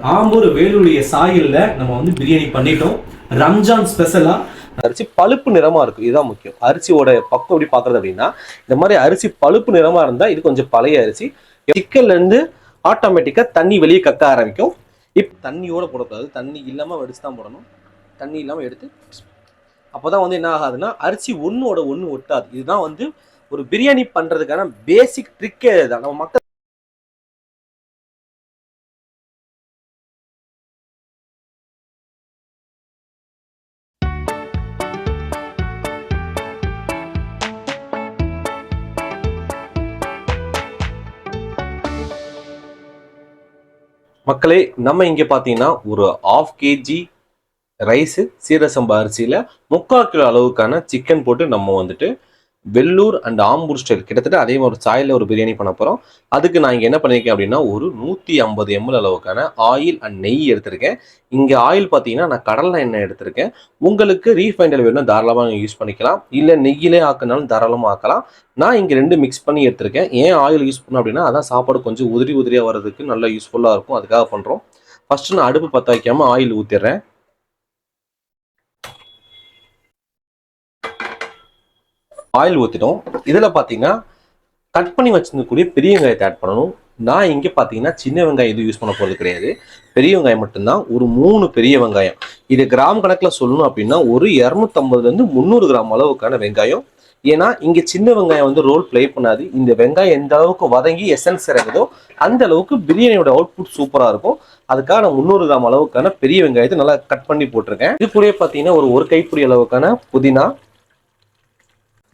ஆம்பூர் வேலுடைய சாயல்ல நம்ம வந்து பிரியாணி பண்ணிட்டோம். ரம்ஜான் ஸ்பெஷலா அரிசி பழுப்பு நிறமா இருக்கும். இதுதான் முக்கியம். அரிசியோட பக்கம் எப்படி பாக்குறது அப்படின்னா, இந்த மாதிரி அரிசி பழுப்பு நிறமா இருந்தா இது கொஞ்சம் பழைய அரிசி. சிக்கன்ல இருந்து ஆட்டோமேட்டிக்கா தண்ணி வெளியே கக்க ஆரம்பிக்கும். தண்ணியோட போடக்கூடாது, தண்ணி இல்லாம வடிச்சு தான் போடணும். தண்ணி இல்லாம எடுத்து அப்போதான் வந்து என்ன ஆகாதுன்னா அரிசி ஒன்னோட ஒண்ணு ஒட்டாது. இதுதான் வந்து ஒரு பிரியாணி பண்றதுக்கான பேசிக் ட்ரிக்கே தான். நம்ம மக்கள் மக்களே, நம்ம இங்க பாத்தீங்கன்னா ஒரு 1/2 kg ரைஸ் சீரக சம்பா அரிசியில 3/4 கிலோ அளவுக்கான சிக்கன் போட்டு நம்ம வந்துட்டு வெள்ளூர் அண்ட் ஆம்பூர் ஸ்டைல் கிட்டத்தட்ட அதே மாதிரி சாயல்ல ஒரு பிரியாணி பண்ண போறோம். அதுக்கு நான் இங்க என்ன பண்ணிருக்கேன் அப்படின்னா, ஒரு 150 ml அளவுக்கான ஆயில் அண்ட் நெய் எடுத்திருக்கேன். இங்க ஆயில் பாத்தீங்கன்னா நான் கடலை எண்ணெய் எடுத்திருக்கேன். உங்களுக்கு ரீஃபைண்ட் ஆயில் வேணும்னா தாராளமா யூஸ் பண்ணிக்கலாம், இல்ல நெய்யிலே ஆக்கினாலும் தாராளமா ஆக்கலாம். நான் இங்க 2 மிக்ஸ் பண்ணி எடுத்திருக்கேன். ஏன் ஆயில் யூஸ் பண்ண அப்படின்னா அதான் சாப்பாடு கொஞ்சம் உதிரி உதிரியா வர்றதுக்கு நல்லா யூஸ்ஃபுல்லா இருக்கும். அதுக்காக பண்றோம். ஃபர்ஸ்ட் நான் அடுப்பு பத்த வைக்காம ஆயில் ஊத்திடுறேன். ஆயில் ஊற்றிட்டோம். இதில் பார்த்தீங்கன்னா கட் பண்ணி வச்சிருக்கக்கூடிய பெரிய வெங்காயத்தை ஆட் பண்ணணும். நான் இங்கே பார்த்தீங்கன்னா சின்ன வெங்காயம் எதுவும் யூஸ் பண்ண போகிறது கிடையாது, பெரிய வெங்காயம் மட்டும்தான். ஒரு 3 பெரிய வெங்காயம். இது கிராம் கணக்கில் சொல்லணும் அப்படின்னா ஒரு 250லேருந்து 300 கிராம் அளவுக்கான வெங்காயம். ஏன்னா இங்கே சின்ன வெங்காயம் வந்து ரோல் பிளே பண்ணாது. இந்த வெங்காயம் எந்த அளவுக்கு வதங்கி எசன்ஸ் இறங்குதோ அந்த அளவுக்கு பிரியாணியோட அவுட்புட் சூப்பராக இருக்கும். அதுக்காக நான் 300 கிராம் அளவுக்கான பெரிய வெங்காயத்தை நல்லா கட் பண்ணி போட்டிருக்கேன். இது கூட பார்த்தீங்கன்னா ஒரு கைப்பிடி அளவுக்கான புதினா,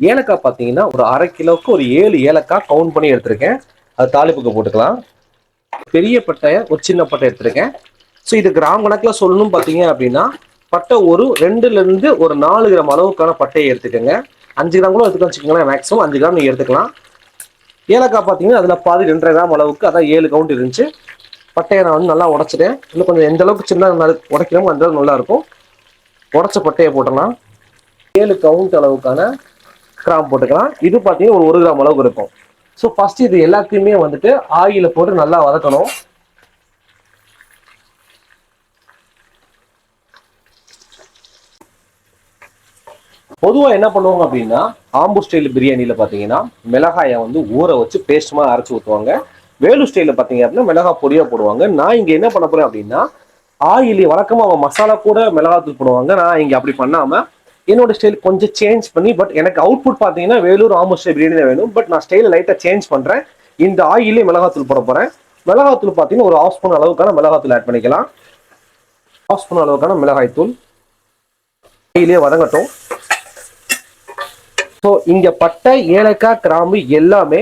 ஏலக்காய் பார்த்தீங்கன்னா ஒரு 1/2 கிலோவுக்கு ஒரு 7 ஏலக்காய் கவுண்ட் பண்ணி எடுத்திருக்கேன். அது தாளிப்புக்கு போட்டுக்கலாம். பெரிய பட்டையை ஒரு சின்ன பட்டை எடுத்திருக்கேன். ஸோ இது கிராம் கணக்கில் சொல்லணும் பார்த்தீங்க அப்படின்னா பட்டை ஒரு 2லேருந்து ஒரு 4 கிராம் அளவுக்கான பட்டையை எடுத்துக்கோங்க. 5 கிராம் கூட எடுத்துக்கலாம் வச்சுக்கோங்களேன். மேக்ஸிமம் 5 கிராம் நீங்கள் எடுத்துக்கலாம். ஏலக்காய் பார்த்தீங்கன்னா அதில் பாதி 2.5 கிராம் அளவுக்கு, அதான் 7 கவுண்ட் இருந்துச்சு. பட்டையை நான் வந்து நல்லா உடச்சிட்டேன். இன்னும் கொஞ்சம் எந்த அளவுக்கு சின்ன உடைக்கிறோமோ அந்த அளவுக்கு நல்லா இருக்கும். உடச்ச பட்டையை போட்டலாம். 7 கவுண்ட் அளவுக்கான கிராம் போட்டுக்கலாம். இது பார்த்தீங்கன்னா ஒரு 1 கிராம் அளவுக்கு இருக்கும். ஸோ ஃபர்ஸ்ட் இது எல்லாத்தையுமே வந்துட்டு ஆயில போட்டு நல்லா வதக்கணும். பொதுவாக என்ன பண்ணுவாங்க அப்படின்னா ஆம்பூர் ஸ்டைல் பிரியாணியில் பார்த்தீங்கன்னா மிளகாயை வந்து ஊற வச்சு பேஸ்ட் மாதிரி அரைச்சி ஊற்றுவாங்க. வேலூர் ஸ்டைலில் பார்த்தீங்க அப்படின்னா மிளகாய் பொடியாக போடுவாங்க. நான் இங்கே என்ன பண்ண போறேன் அப்படின்னா ஆயிலே வழக்கமாக அவங்க மசாலா கூட மிளகாத்தூள் போடுவாங்க. நான் இங்கே அப்படி பண்ணாமல் என்னோட ஸ்டைல் கொஞ்சம் சேஞ்ச் பண்ணி, பட் எனக்கு அவுட்புட் பார்த்தீங்கன்னா வேலூர் ஆம்பூர் ஸ்டைல் பிரியாணி தான் வேணும். பட் நான் ஸ்டைலை லைட்டாக சேஞ்ச் பண்ணுறேன். இந்த ஆயிலே மிளகாத்தூள் போட போகிறேன். மிளகாத்தூள் பார்த்தீங்கன்னா ஒரு 1/2 ஸ்பூன் அளவுக்கான மிளகாத்தூள் ஆட் பண்ணிக்கலாம். 1/2 ஸ்பூன் அளவுக்கான மிளகாய் தூள் ஆயிலே வதங்கட்டும். ஸோ இங்கே பட்டை, ஏலக்காய், கிராம்பு எல்லாமே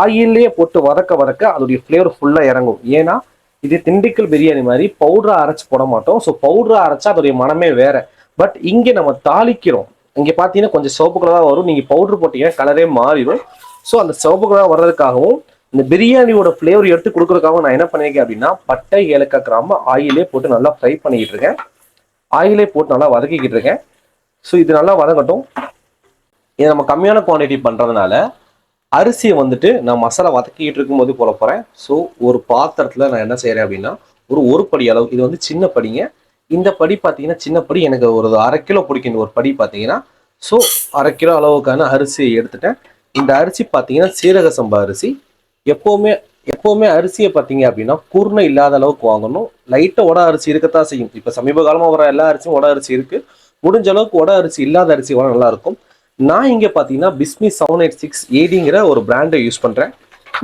ஆயிலே போட்டு வதக்க வதக்க அதோடைய ஃப்ளேவர் ஃபுல்லாக இறங்கும். ஏன்னா இது திண்டுக்கல் பிரியாணி மாதிரி பவுடரா அரைச்சு போட மாட்டோம். ஸோ பவுடரா அரைச்சா அதோடைய மனமே வேற. பட் இங்கே நம்ம தாளிக்கிறோம். இங்கே பார்த்தீங்கன்னா கொஞ்சம் சிவப்பு கலராக வரும். நீங்கள் பவுடர் போட்டீங்கன்னா கலரே மாறிடும். ஸோ அந்த சிவப்பு கலராக வர்றதுக்காகவும் இந்த பிரியாணியோட ஃப்ளேவர் எடுத்து கொடுக்குறதுக்காகவும் நான் என்ன பண்ணியிருக்கேன் அப்படின்னா பட்டை, ஏலக்காய், கிராம்பு ஆயிலே போட்டு நல்லா ஃப்ரை பண்ணிக்கிட்டு இருக்கேன். ஆயிலே போட்டு நல்லா வதக்கிக்கிட்டு இருக்கேன். ஸோ இது நல்லா வதங்கட்டும். இதை நம்ம கம்மியான குவான்டிட்டி பண்ணுறதுனால அரிசியை வந்துட்டு நான் மசாலா வதக்கிக்கிட்டு இருக்கும்போது போட போகிறேன். ஸோ ஒரு பாத்திரத்தில் நான் என்ன செய்கிறேன் அப்படின்னா ஒரு படி அளவு, இது வந்து சின்ன படிங்க. இந்த படி பார்த்தீங்கன்னா சின்ன படி, எனக்கு ஒரு 1/2 கிலோ பிடிக்கும் ஒரு படி பார்த்தீங்கன்னா. ஸோ 1/2 கிலோ அளவுக்கான அரிசியை எடுத்துட்டேன். இந்த அரிசி பார்த்தீங்கன்னா சீரக சம்பா அரிசி. எப்போவுமே அரிசியை பார்த்தீங்க அப்படின்னா குருணை இல்லாத அளவுக்கு வாங்கணும். லைட்டாக உட அரிசி இருக்கத்தான் செய்யும். இப்போ சமீப காலமாக வர எல்லா அரிசியும் உட அரிசி இருக்கு. முடிஞ்ச அளவுக்கு உட அரிசி இல்லாத அரிசி வர நல்லா இருக்கும். நான் இங்கே பார்த்தீங்கன்னா பிஸ்மி 786 ADங்கிற ஒரு பிராண்டை யூஸ் பண்ணுறேன்.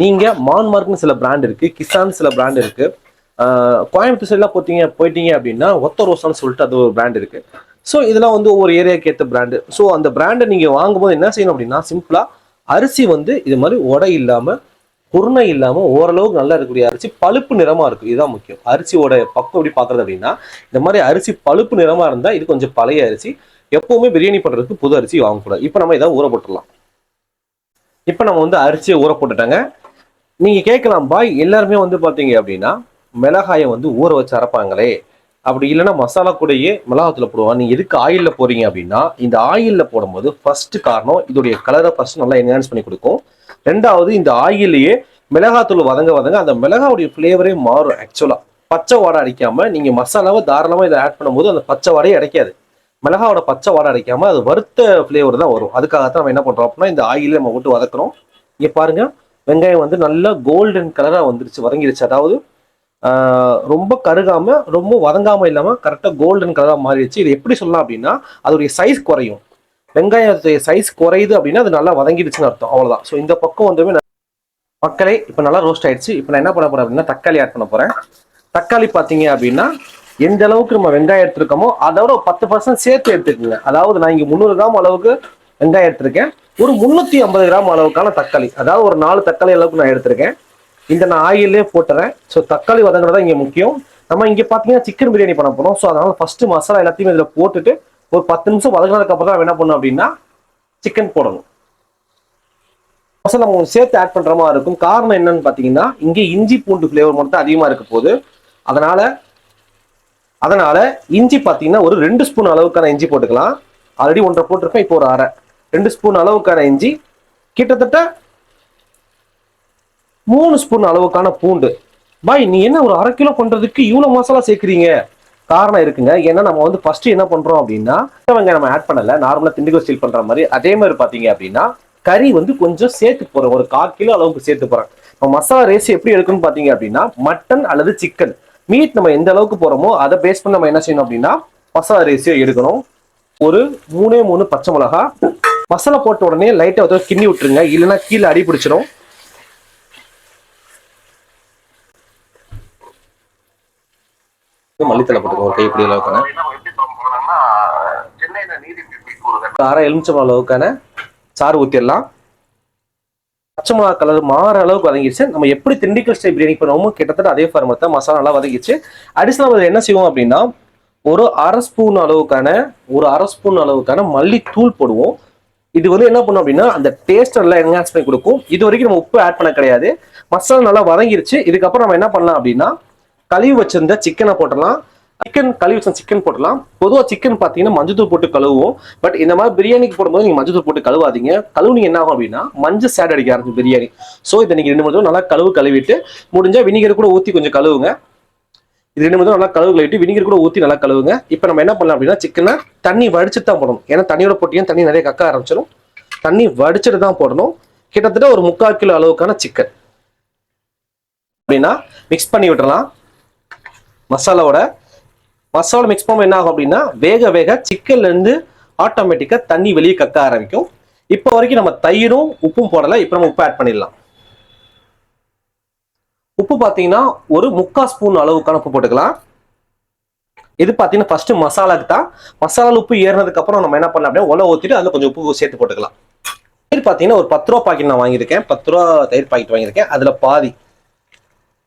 நீங்கள் மான்மார்க்னு சில பிராண்ட் இருக்குது, கிசான் சில பிராண்ட் இருக்குது. கோயம்புத்தூர் சைட்லாம் போயிட்டீங்க அப்படின்னா ஒத்த ரோசான்னு சொல்லிட்டு அது ஒரு பிராண்ட் இருக்குது. ஸோ இதெல்லாம் வந்து ஒவ்வொரு ஏரியாவுக்கு ஏற்ற பிராண்டு. ஸோ அந்த பிராண்டை நீங்கள் வாங்கும்போது என்ன செய்யணும் அப்படின்னா சிம்பிளாக அரிசி வந்து இது மாதிரி உடை இல்லாமல் குருணை இல்லாமல் ஓரளவுக்கு நல்லா இருக்கக்கூடிய அரிசி பழுப்பு நிறமாக இருக்கும். இதுதான் முக்கியம். அரிசியோட பக்கம் எப்படி பார்க்குறது அப்படின்னா இந்த மாதிரி அரிசி பழுப்பு நிறமாக இருந்தால் இது கொஞ்சம் பழைய அரிசி. எப்பவுமே பிரியாணி பண்ணுறதுக்கு புது அரிசி வாங்கக்கூடாது. இப்போ நம்ம இதை ஊற போட்டுடலாம். இப்போ நம்ம வந்து அரிசியை ஊற போட்டுட்டாங்க. நீங்கள் கேட்கலாம், பாய் எல்லாருமே வந்து பார்த்தீங்க அப்படின்னா மிளகாயை வந்து ஊற வச்சு அரைப்பாங்களே, அப்படி இல்லைன்னா மசாலா கூடயே மிளகாத்துல போடுவாங்க, நீங்க எதுக்கு ஆயில்ல போறீங்க அப்படின்னா இந்த ஆயில்ல போடும்போது ஃபர்ஸ்ட் காரணம் இதோடைய கலரை ஃபர்ஸ்ட் நல்லா என்ஹான்ஸ் பண்ணி கொடுக்கும். ரெண்டாவது இந்த ஆயிலேயே மிளகாத்தூள் வதங்க வதங்க அந்த மிளகாவுடைய ஃப்ளேவரே மாறும். ஆக்சுவலா பச்சை வாடை அடிக்காம நீங்க மசாலாவை தாராளமாக இதை ஆட் பண்ணும்போது அந்த பச்சை வாடையை அடைக்காது. மிளகாவோட பச்சை வாடை அடிக்காம அது வறுத்த ஃப்ளேவர் தான் வரும். அதுக்காகத்தான் நம்ம என்ன பண்றோம் அப்படின்னா இந்த ஆயிலே நம்ம போட்டு வதக்குறோம். இங்க பாருங்க வெங்காயம் வந்து நல்லா கோல்டன் கலரா வந்துருச்சு, வதங்கிருச்சு. அதாவது ரொம்ப கருகாம ரொம்ப வதங்காம இல்லாம கரெக்டா கோல்டன் கலரா மாறிடுச்சு. இது எப்படி சொல்லலாம் அப்படின்னா அதோடைய சைஸ் குறையும். வெங்காயத்துடைய சைஸ் குறையுது அப்படின்னா அது நல்லா வதங்கிடுச்சுன்னு அர்த்தம். அவ்வளவுதான். ஸோ இந்த பக்கம் வந்து மக்களே இப்போ நல்லா ரோஸ்ட் ஆயிடுச்சு. இப்போ நான் என்ன பண்ண போறேன் அப்படின்னா தக்காளி ஆட் பண்ண போறேன். தக்காளி பார்த்தீங்க அப்படின்னா எந்த அளவுக்கு நம்ம வெங்காயம் எடுத்திருக்கோமோ அதோட 10% சேர்த்து எடுத்துக்கோங்க. அதாவது நான் இங்க 300 கிராம் அளவுக்கு வெங்காயம் எடுத்திருக்கேன். ஒரு 350 கிராம் அளவுக்கான தக்காளி, அதாவது ஒரு 4 தக்காளி அளவுக்கு நான் எடுத்திருக்கேன். இந்த நான் ஆயிலே போட்டுறேன். ஸோ தக்காளி வதங்குறதா இங்க முக்கியம். நம்ம இங்க பாத்தீங்கன்னா சிக்கன் பிரியாணி பண்ண போறோம். ஸோ அதனால ஃபர்ஸ்ட் மசாலா எல்லாத்தையும் இதுல போட்டுட்டு ஒரு 10 நிமிஷம் வதங்கினதுக்கு அப்புறம் தான் என்ன பண்ணணும் அப்படின்னா சிக்கன் போடணும். மசாலா நம்ம சேர்த்து ஆட் பண்ற மாதிரி இருக்கும். காரணம் என்னன்னு பாத்தீங்கன்னா இங்க இஞ்சி பூண்டு ஃபிளேவர் மட்டும் அதிகமா இருக்க போகுது. அதனால இஞ்சி பாத்தீங்கன்னா ஒரு 2 ஸ்பூன் அளவுக்கான இஞ்சி போட்டுக்கலாம். ஆல்ரெடி 1.5 போட்டிருப்பேன், இப்போ ஒரு அரை 2 ஸ்பூன் அளவுக்கான இஞ்சி, கிட்டத்தட்ட 3 ஸ்பூன் அளவுக்கான பூண்டு. பாய் நீ என்ன ஒரு 1/2 கிலோ பண்றதுக்கு இவ்வளவு மசாலா சேர்க்குறீங்க? காரணம் இருக்குங்க. ஏன்னா நம்ம வந்து ஃபர்ஸ்ட் என்ன பண்றோம் அப்படின்னா வெங்காயம் நம்ம ஆட் பண்ணல, நார்மலா திண்டுக்கல் ஸ்டைல் பண்ற மாதிரி. அதே மாதிரி பாத்தீங்க அப்படின்னா கறி வந்து கொஞ்சம் சேர்த்து போறேன், ஒரு 1/4 கிலோ அளவுக்கு சேர்த்து போறேன். இப்போ மசாலா ரேஸ் எப்படி எடுக்கணும்னு பாத்தீங்க அப்படின்னா மட்டன் அல்லது சிக்கன் மீட் நம்ம எந்த அளவுக்கு போறோமோ அதை பேஸ் பண்ணி நம்ம என்ன செய்யணும் அப்படின்னா மசாலா ரேஸியோ எடுக்கணும். ஒரு 3 பச்சை மிளகா மசாலா போட்ட உடனே லைட்டா வந்து கிண்ணி விட்டுருங்க, இல்லைன்னா கீழே அடி பிடிச்சிடும். மல்லித்தலை போட்டுக்கோ ஒரு கைப்பிடி அளவுக்கான, அரை எலுமிச்சம் அளவுக்கான சாறு ஊத்திடலாம். பச்சை மிளகா கலர் மாற அளவுக்கு வதங்கிடுச்சு. நம்ம எப்படி திண்டுக்கல் ஸ்டைல் பிரியாணி பண்ணுவோமோ கிட்டத்தட்ட அதே ஃபார்மேட் தான். மசாலா நல்லா வதங்கிடுச்சு. அடிஷனல் என்ன செய்வோம் அப்படின்னா ஒரு அரை ஸ்பூன் அளவுக்கான மல்லித்தூள் போடுவோம். இது வந்து என்ன பண்ணும் அப்படின்னா அந்த டேஸ்ட் நல்லா என்ஹான்ஸ் பண்ணி கொடுக்கும். இது வரைக்கும் நம்ம உப்பு ஆட் பண்ண கிடையாது. மசாலா நல்லா வதங்கிருச்சு. இதுக்கப்புறம் நம்ம என்ன பண்ணலாம் அப்படின்னா கழுவி வச்சிருந்த சிக்கனை போட்டலாம். சிக்கன் போடலாம். பொதுவாக சிக்கன் பார்த்தீங்கன்னா மஞ்சத்தூள் போட்டு கழுவுவோம். பட் இந்த மாதிரி பிரியாணிக்கு போடும்போது நீங்கள் மஞ்சத்தூள் போட்டு கழுவாதீங்க. கழுவுனீங்க என்ன ஆகும் அப்படின்னா மஞ்சள் சேட் அடிக்க ஆரம்பிச்சு பிரியாணி. ஸோ இதை நீங்கள் 2 மணி நல்லா கழுவிட்டு முடிஞ்சா வினிகர் கூட ஊற்றி கொஞ்சம் கழுவுங்க. இது 2 மணி நல்லா கழுவிட்டு வினிகர் கூட ஊற்றி நல்லா கழுவுங்க. இப்போ நம்ம என்ன பண்ணலாம் அப்படின்னா சிக்கனை தண்ணி வடிச்சுட்டு தான் போடணும். ஏன்னா தண்ணியோட போட்டியும் தண்ணி நிறைய கக்க ஆரம்பிச்சிடும். தண்ணி வடிச்சுட்டு தான் போடணும். கிட்டத்தட்ட ஒரு 3/4 கிலோ அளவுக்கான சிக்கன் அப்படின்னா மிக்ஸ் பண்ணி விட்டுறலாம். மசாலா மிக்ஸ் பண்ண என்ன ஆகும் அப்படின்னா வேக சிக்கன்ல இருந்து ஆட்டோமேட்டிக்கா தண்ணி வெளியே கக்க ஆரம்பிக்கும். இப்போ வரைக்கும் நம்ம தயிரும் உப்பும் போடல. இப்போ நம்ம உப்பு ஆட் பண்ணிடலாம். உப்பு பார்த்தீங்கன்னா ஒரு 3/4 ஸ்பூன் அளவுக்கான உப்பு போட்டுக்கலாம். இது பார்த்தீங்கன்னா ஃபர்ஸ்ட் மசாலாக்கு தான். மசாலா உப்பு ஏறினதுக்கு அப்புறம் நம்ம என்ன பண்ணலாம் அப்படின்னா உலை ஊற்றிட்டு அதில் கொஞ்சம் உப்பு சேர்த்து போட்டுக்கலாம். தயிர் பார்த்தீங்கன்னா ஒரு 10 ரூபா பாக்கெட் நான் வாங்கியிருக்கேன். 10 ரூபா தயிர் பாக்கெட் வாங்கியிருக்கேன். அதில் பாதி,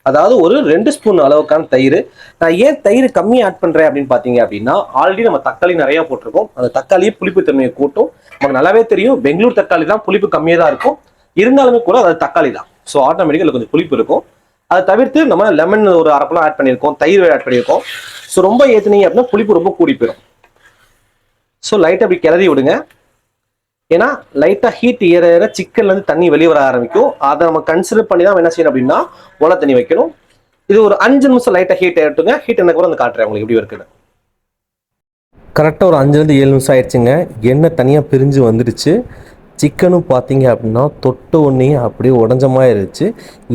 அதாவது ஒரு 2 ஸ்பூன் அளவுக்கான தயிர். நான் ஏன் தயிர் கம்மி ஆட் பண்றேன் அப்படின்னு பாத்தீங்க அப்படின்னா ஆல்ரெடி நம்ம தக்காளி நிறைய போட்டிருக்கோம். அந்த தக்காளியே புளிப்பு தன்மையை கூட்டும். நமக்கு நல்லாவே தெரியும் பெங்களூர் தக்காளி தான் புளிப்பு கம்மியாக தான் இருக்கும். இருந்தாலுமே கூட அது தக்காளி தான். ஸோ ஆட்டோமேட்டிக்காக கொஞ்சம் புளிப்பு இருக்கும். அதை தவிர்த்து நம்ம லெமன் ஒரு 1/2 பழம் ஆட் பண்ணியிருக்கோம், தயிர் ஆட் பண்ணியிருக்கோம். ஸோ ரொம்ப ஏற்றுனீங்க அப்படின்னா புளிப்பு ரொம்ப கூடி போயிடும். ஸோ லைட்டாக அப்படி கிளறி விடுங்க. ஏன்னா லைட்டா ஹீட் ஏற சிக்கன்ல இருந்து தண்ணி வெளியே வர ஆரம்பிக்கும். அதை நம்ம கன்சிடர் பண்ணி தான் என்ன செய்யணும் அப்படின்னா உலை தண்ணி வைக்கணும். இது ஒரு 5 நிமிஷம் லைட்டா ஹீட் ஏறட்டுங்க. ஹீட் என்ன கூட காட்டுறேன் உங்களுக்கு எப்படி இருக்குன்னு. கரெக்டாக ஒரு 5லேருந்து 7 நிமிஷம் ஆயிடுச்சுங்க. எண்ணெய் தனியாக பிரிஞ்சு வந்துடுச்சு. சிக்கனும் பார்த்தீங்க அப்படின்னா தொட்ட ஒன்றையும் அப்படியே உடஞ்ச மாதிரி இருந்துச்சு.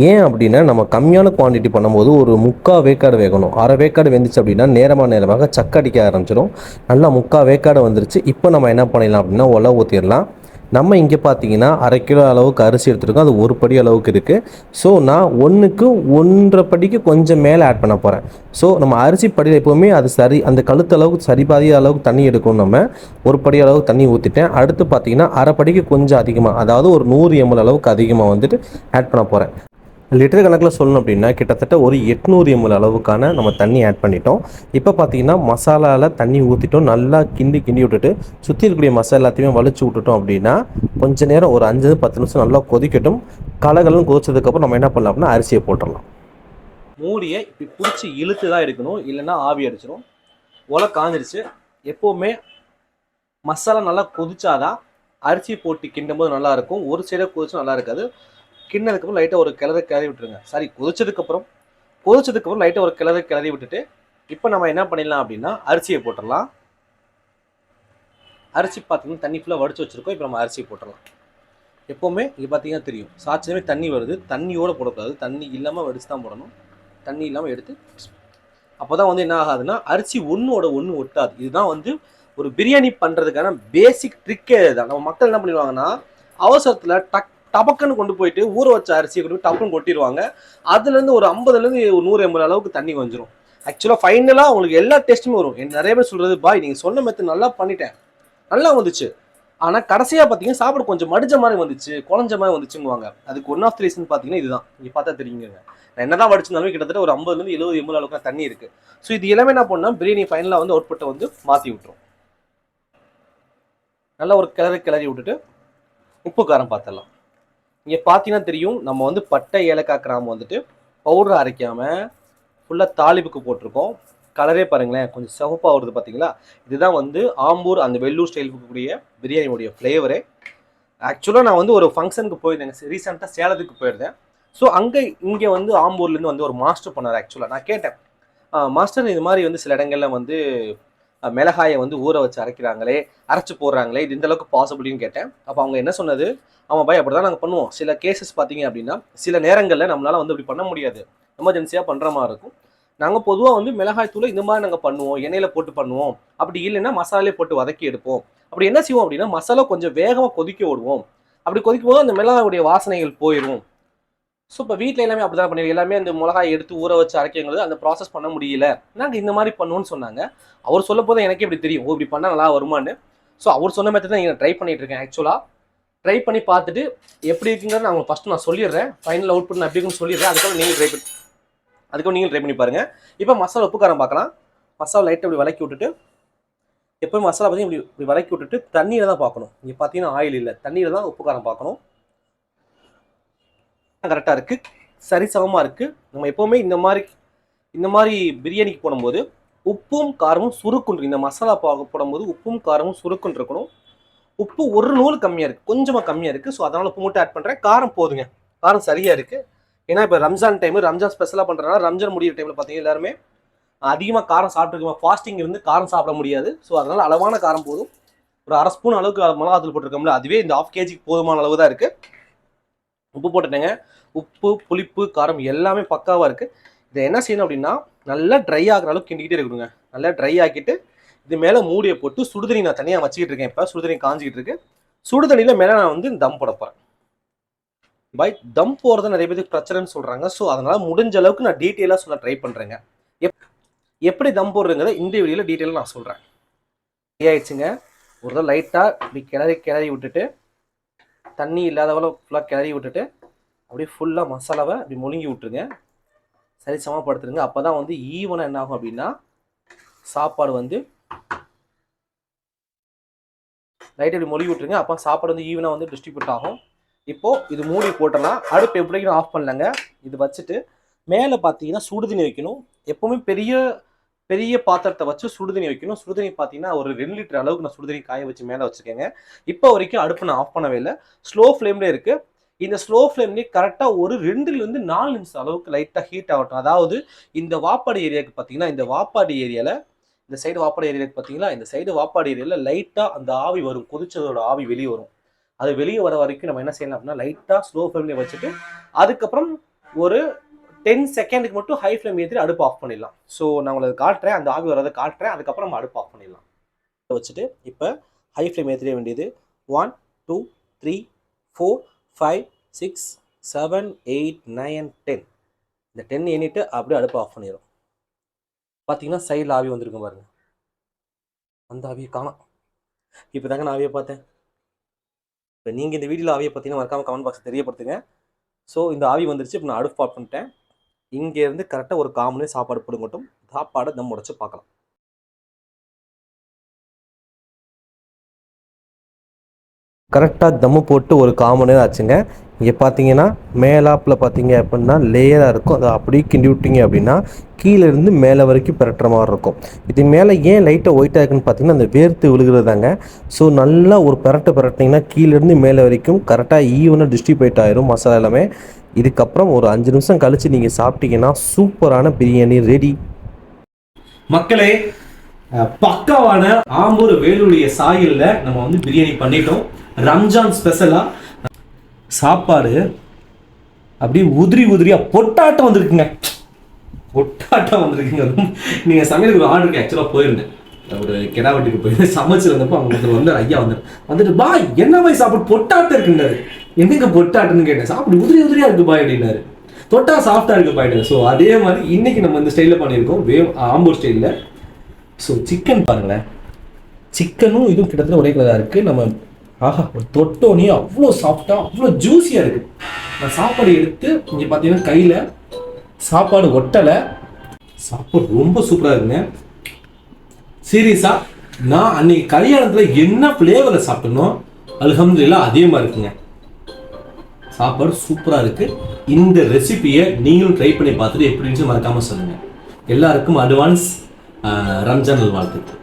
ஏன் அப்படின்னா நம்ம கம்மியான குவான்டிட்டி பண்ணும்போது ஒரு 3/4 வேக்காடு வேகணும். அரை வேக்காடு வெந்துச்சு அப்படின்னா நேரமாக சக்கடிக்க ஆரம்பிச்சிடும். நல்லா 3/4 வேக்காடு வந்துருச்சு. இப்போ நம்ம என்ன பண்ணிடலாம் அப்படின்னா உலை ஊற்றிடலாம். நம்ம இங்கே பார்த்தீங்கன்னா 1/2 கிலோ அளவுக்கு அரிசி எடுத்துருக்கோம். அது 1 படி அளவுக்கு இருக்குது. ஸோ நான் 1க்கு 1.5 படிக்கு கொஞ்சம் மேலே ஆட் பண்ண போகிறேன். ஸோ நம்ம அரிசி படியில் எப்போவுமே அது சரி அந்த கழுத்து அளவுக்கு சரி பாதி அளவுக்கு தண்ணி எடுக்கணும். நம்ம 1 படி அளவுக்கு தண்ணி ஊற்றிட்டேன். அடுத்து பார்த்தீங்கன்னா 1/2 படிக்கு கொஞ்சம் அதிகமாக, அதாவது ஒரு 100 ml அளவுக்கு அதிகமாக வந்துட்டு ஆட் பண்ண போகிறேன். லிட்டர் கணக்கில் சொல்லணும் அப்படின்னா கிட்டத்தட்ட ஒரு 800 ml அளவுக்கான நம்ம தண்ணி ஆட் பண்ணிட்டோம். இப்போ பார்த்தீங்கன்னா மசாலாவில் தண்ணி ஊற்றிட்டோம். நல்லா கிண்டி விட்டுட்டு சுற்றி இருக்கக்கூடிய மசாலா எல்லாத்தையுமே வலிச்சு விட்டுட்டோம் அப்படின்னா கொஞ்ச நேரம் ஒரு 5-10 நிமிஷம் நல்லா கொதிக்கட்டும். கலகலன்னு கொதிச்சதுக்கப்புறம் நம்ம என்ன பண்ணலாம் அப்படின்னா அரிசியை போட்டுடலாம். மூடியை இப்படி பிடிச்சி இழுத்து தான் எடுக்கணும், இல்லைன்னா ஆவி அடிச்சிடும். உலை காஞ்சிருச்சு. எப்போவுமே மசாலா நல்லா கொதிச்சாதான் அரிசி போட்டு கிண்டும் போது நல்லா இருக்கும். ஒரு சைடாக கொதிச்சு நல்லா இருக்காது. கிண்ணதுக்கப்புறம் லைட்டாக ஒரு கிளறி விட்டுருங்க. சாரி, கொதிச்சதுக்கப்புறம் கொதிச்சதுக்கு அப்புறம் லைட்டாக ஒரு கிளறி விட்டுட்டு இப்போ நம்ம என்ன பண்ணிடலாம் அப்படின்னா அரிசியை போட்டுடலாம். அரிசி பார்த்தீங்கன்னா தண்ணி ஃபுல்லாக வடிச்சு வச்சிருக்கோம். இப்போ நம்ம அரிசி போட்டுடலாம். எப்போவுமே இது பார்த்தீங்கன்னா தெரியும், சாட்சியமே தண்ணி வருது, தண்ணியோடு போடக்கூடாது, தண்ணி இல்லாமல் வடிச்சு தான் போடணும். தண்ணி இல்லாமல் எடுத்து அப்போ தான் வந்து என்ன ஆகாதுன்னா அரிசி ஒன்றோட ஒன்று ஒட்டாது. இதுதான் வந்து ஒரு பிரியாணி பண்ணுறதுக்கான பேசிக் ட்ரிக்கே தான். நம்ம மக்கள் என்ன பண்ணிடுவாங்கன்னா அவசரத்தில் டபக்குன்னு கொண்டு போயிட்டு ஊற வச்ச அரிசியை கொண்டு போய் டப்புன்னு கொட்டிடுவாங்க. அதுலேருந்து ஒரு 50லேருந்து 100 ml அளவுக்கு தண்ணி வந்துடும். ஆக்சுவலாக ஃபைனலாக உங்களுக்கு எல்லா டேஸ்ட்டுமே வரும். நிறைய பேர் சொல்கிறது, பாய் நீங்கள் சொன்ன மெத்தட் நல்லா பண்ணிட்டேன், நல்லா வந்துச்சு, ஆனால் கடைசியாக பார்த்தீங்கன்னா சாப்பிட கொஞ்சம் மடிஞ்ச மாதிரி வந்துச்சு, குழஞ்ச மாதிரி வந்துச்சுங்குவாங்க. அதுக்கு ஒன் ஆஃப் த ரீசன் பார்த்தீங்கன்னா இதுதான். நீங்கள் பார்த்தா தெரியுங்க, நான் என்னதான் வடிச்சிருந்தாலும் கிட்டத்தட்ட ஒரு 50லேருந்து 70 ml அளவுக்கு தண்ணி இருக்குது. ஸோ இது எல்லாமே என்ன பண்ணால் பிரியாணி ஃபைனலாக வந்து அவுட்புட்டை வந்து மாற்றி விட்டுரும். நல்லா ஒரு கிளறி விட்டுட்டு உப்பு காரம் பார்த்துடலாம். இங்கே பார்த்தீங்கன்னா தெரியும், நம்ம வந்து பட்டை ஏலக்காய் கிராம்பு வந்துட்டு பவுடர் அரைக்காமல் ஃபுல்லாக தாளிப்புக்கு போட்டிருக்கோம். கலரே பாருங்களேன், கொஞ்சம் சிவப்பாக வருது பார்த்தீங்களா? இதுதான் வந்து ஆம்பூர் அந்த வெள்ளூர் ஸ்டைல் இருக்கக்கூடிய பிரியாணியோடைய ஃப்ளேவரே. ஆக்சுவலாக நான் வந்து ஒரு ஃபங்க்ஷனுக்கு போயிருந்தேங்க, ரீசெண்டாக சேலத்துக்கு போயிருந்தேன். ஸோ இங்கே வந்து ஆம்பூர்லேருந்து வந்து ஒரு மாஸ்டர் பண்ணார். ஆக்சுவலாக நான் கேட்டேன், மாஸ்டர் இது மாதிரி வந்து சில இடங்களில் வந்து மிளகாயை வந்து ஊற வச்சு அரைக்கிறாங்களே, அரைச்சி போடுறாங்களே, இது இந்த அளவுக்கு பாசிபிள்னு கேட்டேன். அப்போ அவங்க என்ன சொன்னது, ஆமாம் பாய் அப்படி தான் நாங்கள் பண்ணுவோம். சில கேசஸ் பார்த்தீங்க அப்படின்னா சில நேரங்களில் நம்மளால் வந்து அப்படி பண்ண முடியாது, எமர்ஜென்சியாக பண்ணுற மாதிரி இருக்கும். நாங்கள் பொதுவாக வந்து மிளகாய் தூளை இந்த மாதிரி நாங்கள் பண்ணுவோம், எண்ணெயில் போட்டு பண்ணுவோம். அப்படி இல்லைன்னா மசாலே போட்டு வதக்கி எடுப்போம். அப்படி என்ன செய்வோம் அப்படின்னா மசாலா கொஞ்சம் வேகமாக கொதிக்க விடுவோம். அப்படி கொதிக்கும் போது அந்த மிளகாயுடைய வாசனைகள் போயிடும். ஸோ இப்போ வீட்டில் எல்லாமே அப்படி தான் பண்ணிடுவோம். எல்லாமே அந்த மிளகாய் எடுத்து ஊற வச்சு அரைக்கிறது அந்த ப்ராசஸ் பண்ண முடியல, நாங்கள் இந்த மாதிரி பண்ணுவோன்னு சொன்னாங்க. அவர் சொல்ல போது எனக்கே இப்படி தெரியும், ஓ இப்படி பண்ணால் நல்லா வருமானு. ஸோ அவர் சொன்ன மெத்தட் தான் நான் ட்ரை பண்ணிட்டு இருக்கேன். ஆக்சுவலாக ட்ரை பண்ணி பார்த்துட்டு எப்படி இருக்குங்கிறது நான் உங்களுக்கு ஃபஸ்ட்டு நான் சொல்லிடுறேன். ஃபைனல் அவுட்புட் நான் எப்படி இருக்குன்னு சொல்லிடுறேன். அதுக்கப்புறம் நீங்கள் ட்ரை பண்ணி பாருங்கள். இப்போ மசாலா உப்பு காரம் பார்க்கலாம். மசாலா லைட்டாக இப்படி வதக்கி விட்டுட்டு, எப்போயும் மசாலா பார்த்தீங்கன்னா இப்படி வதக்கி விட்டுட்டு தண்ணியில் தான் பார்க்கணும். இங்கே பார்த்தீங்கன்னா ஆயில் இல்லை, தண்ணியில் தான் உப்பு காரம் பார்க்கணும். கரெக்டாக இருக்குது, சரிசமமாக இருக்குது. நம்ம எப்போவுமே இந்த மாதிரி பிரியாணிக்கு போடும்போது உப்பும் காரமும் சுருக்குன்று, இந்த மசாலா போடும்போது உப்பும் காரமும் சுருக்குன்னு இருக்கணும். உப்பு ஒரு நூல் கம்மியாக இருக்குது, கொஞ்சமாக கம்மியாக இருக்குது. ஸோ அதனால் உப்பு மட்டும் ஆட் பண்ணுறேன். காரம் போதுங்க, காரம் சரியாக இருக்குது. ஏன்னா இப்போ ரம்ஜான் டைமு, ரம்ஜான் ஸ்பெஷலாக பண்ணுறதுனால ரம்ஜான் முடிகிற டைமில் பார்த்தீங்கன்னா எல்லாருமே அதிகமாக காரம் சாப்பிட்டுருக்கோம். ஃபாஸ்டிங் இருந்து காரம் சாப்பிட முடியாது. ஸோ அதனால் அளவான காரம் போதும். ஒரு அரை ஸ்பூன் அளவுக்கு மிளகாத்தூள் போட்டிருக்கோம்ல, அதுவே இந்த 1/2 kgக்கு போதுமான அளவு தான் இருக்குது. உப்பு போட்டுட்டேங்க. உப்பு புளிப்பு காரம் எல்லாமே பக்காவாக இருக்குது. இதை என்ன செய்யணும் அப்படின்னா நல்லா ட்ரை ஆகிற அளவுக்கு கிண்டிக்கிட்டே இருக்கணுங்க. நல்லா ட்ரை ஆக்கிட்டு இது மேலே மூடியை போட்டு சுடுதண்ணி நான் தனியாக வச்சுக்கிட்டு இருக்கேன். இப்போ சுடுதண்ணி காஞ்சிக்கிட்டு இருக்கு. சுடுதண்ணியில் மேலே நான் வந்து தம் போட போகிறேன். பாய் தம் போகிறது நிறைய பேருக்கு பிரச்சனைன்னு சொல்கிறாங்க. ஸோ அதனால் முடிஞ்ச அளவுக்கு நான் டீட்டெயிலாக சொல்ல ட்ரை பண்ணுறேங்க. எப்படி தம் போடுறதுங்கிறத இந்த வீடியோவில் டீட்டெயிலாக நான் சொல்கிறேன். ஆயிடுச்சுங்க. ஒரு தடவை லைட்டாக இப்படி கிளறி விட்டுட்டு தண்ணி இல்லாதவளை ஃபுல்லாக கிளறி விட்டுட்டு அப்படியே ஃபுல்லாக மசாலாவை அப்படி முழுங்கி விட்டுருங்க. சரி சமப்படுத்துருங்க. அப்போ தான் வந்து ஈவனாக என்ன ஆகும் அப்படின்னா சாப்பாடு வந்து லைட்டாக இப்படி மொழி விட்டுருங்க. அப்போ சாப்பாடு வந்து ஈவனாக வந்து டிஸ்ட்ரிபியூட் ஆகும். இப்போது இது மூடி போட்டலாம். அடுப்பு எப்படி ஆஃப் பண்ணலங்க. இது வச்சுட்டு மேலே பார்த்தீங்கன்னா சுடுதண்ணி வைக்கணும். எப்போவுமே பெரிய பாத்திரத்தை வச்சு சுடுதண்ணி வைக்கணும். சுடுதண்ணி பார்த்தீங்கன்னா ஒரு 2 லிட்டர் அளவுக்கு நான் சுடுதண்ணி காய வச்சு மேலே வச்சுருக்கேங்க. இப்போ வரைக்கும் அடுப்பு நான் ஆஃப் பண்ணவே இல்லை, ஸ்லோ ஃப்ளேம்லேயே இருக்குது. இந்த ஸ்லோ ஃப்ளேம்லேயே கரெக்டாக ஒரு 2லேருந்து 4 நிமிஷம் அளவுக்கு லைட்டாக ஹீட் ஆகட்டும். அதாவது இந்த வாப்பாடு ஏரியாவுக்கு பார்த்தீங்கன்னா, இந்த வாப்பாடு ஏரியாவில் இந்த சைடு வாப்பாடு ஏரியாவுக்கு பார்த்தீங்களா, இந்த சைடு வாப்பாடு ஏரியாவில் லைட்டாக அந்த ஆவி வரும், கொதிச்சதோட ஆவி வெளியே வரும். அது வெளியே வர வரைக்கும் நம்ம என்ன செய்யலாம் அப்படின்னா லைட்டாக ஸ்லோ ஃப்ளேம்லேயே வச்சுட்டு அதுக்கப்புறம் ஒரு 10 செகண்டுக்கு மட்டும் ஹை ஃப்ளேம் ஏற்றி அடுப்பு ஆஃப் பண்ணிடலாம். ஸோ நான் உங்களுக்கு காட்டுறேன், அந்த ஆவி வரதை காட்டுறேன். அதுக்கப்புறம் நம்ம அடுப்பு ஆஃப் பண்ணிடலாம். வச்சுட்டு இப்போ ஹை ஃப்ளேம் ஏற்றிட வேண்டியது. 1 2 3 4 5 6 7 8 9 10. இந்த 10 எண்ணிட்டு அப்படியே அடுப்பு ஆஃப் பண்ணிடும். பார்த்தீங்கன்னா சைடில் ஆவி வந்துருக்கும் பாருங்க. அந்த ஆவியை காணோம். இப்போ தாங்க நான் ஆவியை பார்த்தேன். இப்போ நீங்கள் இந்த வீடியோவில் ஆவியை பார்த்தீங்கன்னா மறக்காமல் கமெண்ட் பாக்ஸ் தெரியப்படுத்துங்க. ஸோ இந்த ஆவி வந்துருச்சு. இப்போ நான் அடுப்பு ஆஃப் பண்ணிட்டேன். இங்கேருந்து கரெக்டாக ஒரு 1/4 மணி நேரம் சாப்பாடு போடுங்கட்டும். சாப்பாடை தம் உடைச்சு பார்க்கலாம். கரெக்டாக தம்மு போட்டு ஒரு 1/4 மணி நேரம் ஆச்சுங்க. இங்கே பார்த்தீங்கன்னா மேலாப்பில் பார்த்தீங்க அப்படின்னா லேயராக இருக்கும். அதை அப்படியே கிண்டி விட்டீங்க அப்படின்னா கீழேருந்து மேலே வரைக்கும் பெரட்டுற மாதிரி இருக்கும். இது மேலே ஏன் லைட்டாக ஒயிட்டாக இருக்குன்னு பார்த்தீங்கன்னா அந்த வேர்த்து விழுகிறதாங்க. ஸோ நல்லா ஒரு பெரட்டினீங்கன்னா கீழேருந்து மேலே வரைக்கும் கரெக்டாக ஈவனாக டிஸ்ட்ரிபியூட் ஆயிரும் மசாலா எல்லாமே. இதுக்கப்புறம் ஒரு 5 நிமிஷம் கழித்து நீங்கள் சாப்பிட்டீங்கன்னா சூப்பரான பிரியாணி ரெடி. மக்களே, பக்காவான ஆம்பூர் வேலுடைய சாயல்ல நம்ம வந்து பிரியாணி பண்ணிட்டோம். ரம்ஜான் ஸ்பெஷலா சாப்பாடு அப்படியே உதிரியா பொட்டாட்டம் வந்திருக்குங்க. நீங்க சமையலுக்கு ஒரு ஆர்டருக்கு ஆக்சுவலா போயிருந்தேன். ஒரு கிடா வெட்டிக்கு போயிருந்தேன். சமைச்சிருந்தப்போ அவங்க வந்து ஐயா வந்துட்டு பா என்ன பாய் சாப்பிட்டு பொட்டாட்டம் இருக்குன்னாரு. என்னங்க பொட்டாட்டுன்னு கேட்டேன். சாப்பிட்டு உதிரியா இருக்கு பாய் அப்படின்னாரு. தொட்டா சாஃப்டா இருக்கு பாய். ஸோ அதே மாதிரி இன்னைக்கு நம்ம இந்த ஸ்டைலில் பண்ணியிருக்கோம், ஆம்பூர் ஸ்டைலில். ஸோ சிக்கன் பாருங்களேன், சிக்கனும் இதுவும் கிட்டத்தட்ட ஒரே கலராக இருக்குது. நம்ம ஆஹா ஒரு தொட்டோனே அவ்வளோ சாஃப்டாக அவ்வளோ ஜூஸியாக இருக்குது. நான் சாப்பாடு எடுத்து இங்கே பார்த்தீங்கன்னா கையில் சாப்பாடு ஒட்டலை. சாப்பாடு ரொம்ப சூப்பராக இருக்குங்க. சீரியஸாக நான் அன்னைக்கு கல்யாணத்தில் என்ன ஃப்ளேவரை சாப்பிட்டனோ அல்ஹம்துலில்லாஹ் அதே மாதிரி இருக்குங்க. சாப்பாடு சூப்பராக இருக்குது. இந்த ரெசிபியை நீங்களும் ட்ரை பண்ணி பார்த்துட்டு எப்படி இருந்துச்சு மறக்காமல் சொல்லுங்கள். எல்லாருக்கும் அட்வான்ஸ் ரம்ஜான் நல்வாழ்த்துக்கள்.